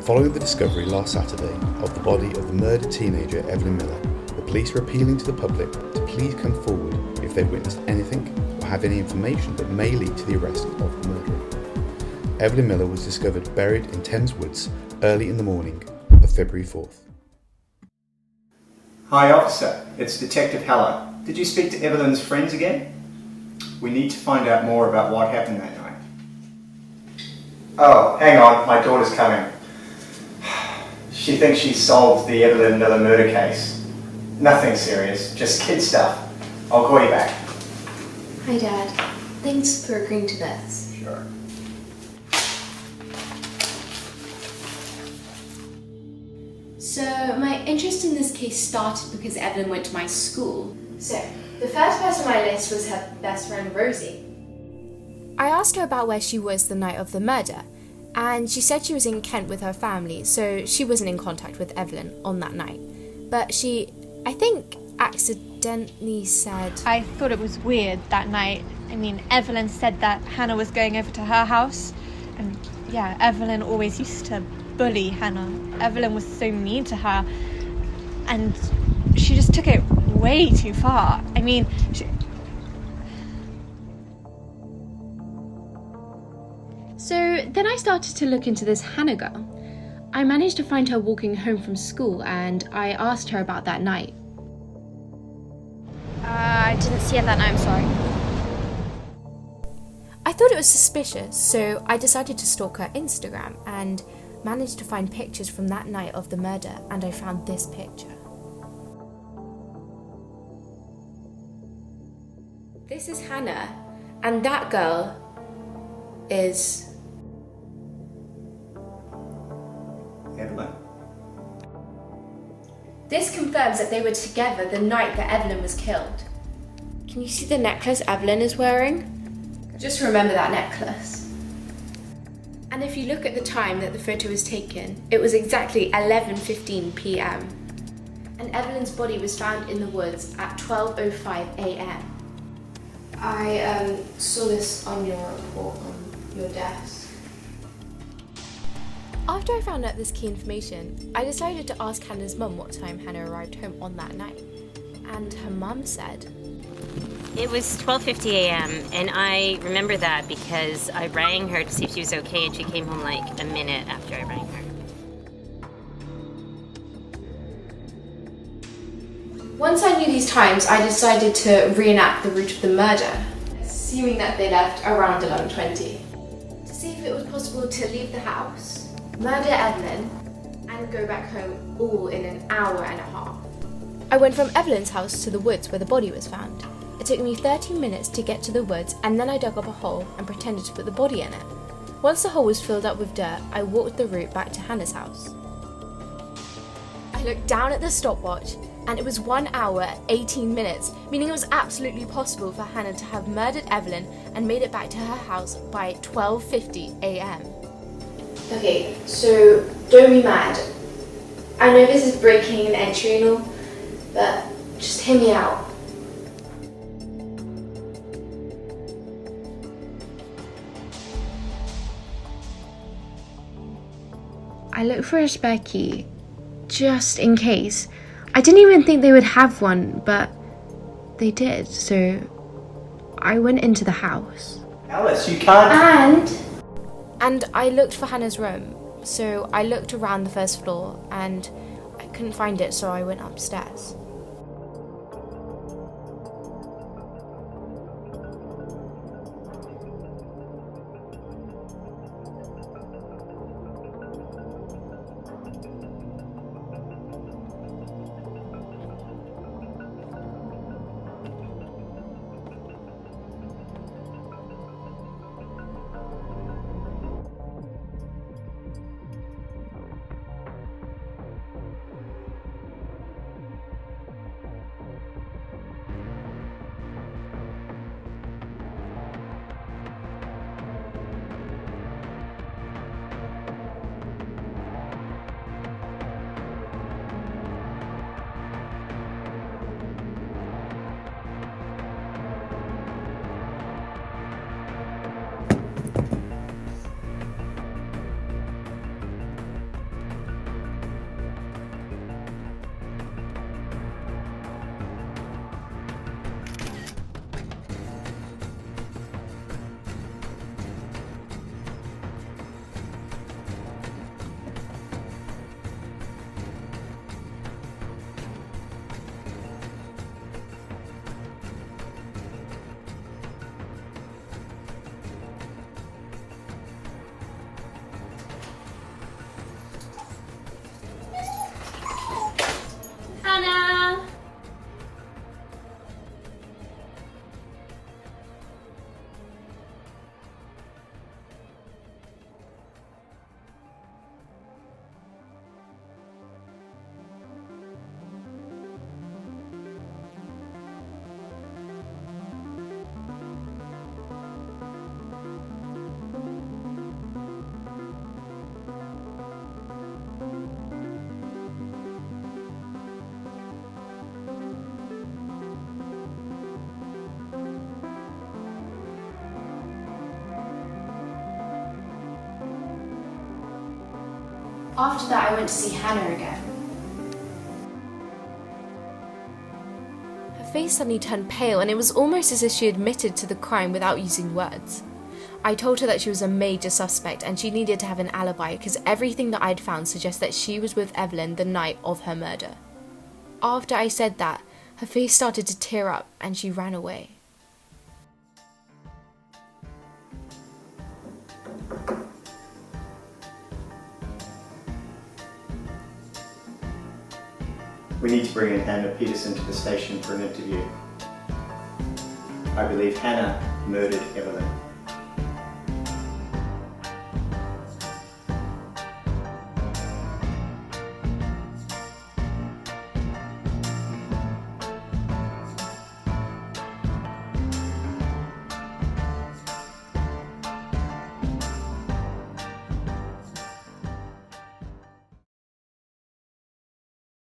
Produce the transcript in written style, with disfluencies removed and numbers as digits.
Following the discovery last Saturday of the body of the murdered teenager Evelyn Miller, the police are appealing to the public to please come forward if they've witnessed anything or have any information that may lead to the arrest of the murderer. Evelyn Miller was discovered buried in Thames Woods early in the morning of February 4th. Hi officer, it's Detective Haller. Did you speak to Evelyn's friends again? We need to find out more about what happened that night. Oh, hang on, my daughter's coming. She thinks she solved the Evelyn Miller murder case. Nothing serious, just kid stuff. I'll call you back. Hi Dad, thanks for agreeing to this. Sure. So my interest in this case started because Evelyn went to my school. So the first person on my list was her best friend Rosie. I asked her about where she was the night of the murder, and she said she was in Kent with her family, so she wasn't in contact with Evelyn on that night. But she, I think, accidentally said... I thought it was weird that night. I mean, Evelyn said that Hannah was going over to her house, and yeah, Evelyn always used to bully Hannah. Evelyn was so mean to her, and she just took it way too far. I mean, So then I started to look into this Hannah girl. I managed to find her walking home from school, and I asked her about that night. I didn't see her that night, I'm sorry. I thought it was suspicious, so I decided to stalk her Instagram and managed to find pictures from that night of the murder, and I found this picture. This is Hannah, and that girl is... Evelyn. This confirms that they were together the night that Evelyn was killed. Can you see the necklace Evelyn is wearing? Just remember that necklace. And if you look at the time that the photo was taken, it was exactly 11:15 p.m. And Evelyn's body was found in the woods at 12:05 a.m. I saw this on your report on your desk. After I found out this key information, I decided to ask Hannah's mum what time Hannah arrived home on that night. And her mum said... It was 12:50 a.m. and I remember that because I rang her to see if she was okay and she came home like a minute after I rang her. Once I knew these times, I decided to reenact the route of the murder, assuming that they left around 11:20. To see if it was possible to leave the house, murder Evelyn, and go back home all in an hour and a half. I went from Evelyn's house to the woods where the body was found. It took me 13 minutes to get to the woods, and then I dug up a hole and pretended to put the body in it. Once the hole was filled up with dirt, I walked the route back to Hannah's house. I looked down at the stopwatch, and it was 1 hour, 18 minutes, meaning it was absolutely possible for Hannah to have murdered Evelyn and made it back to her house by 12:50 a.m. Okay, so don't be mad. I know this is breaking an entry and all, but just hear me out. I looked for a spare key, just in case. I didn't even think they would have one, but they did, so I went into the house. Alice, you can't... And I looked for Hannah's room, so I looked around the first floor, and I couldn't find it, so I went upstairs. After that, I went to see Hannah again. Her face suddenly turned pale, and it was almost as if she admitted to the crime without using words. I told her that she was a major suspect and she needed to have an alibi because everything that I'd found suggests that she was with Evelyn the night of her murder. After I said that, her face started to tear up and she ran away. We need to bring in Hannah Peterson to the station for an interview. I believe Hannah murdered Evelyn.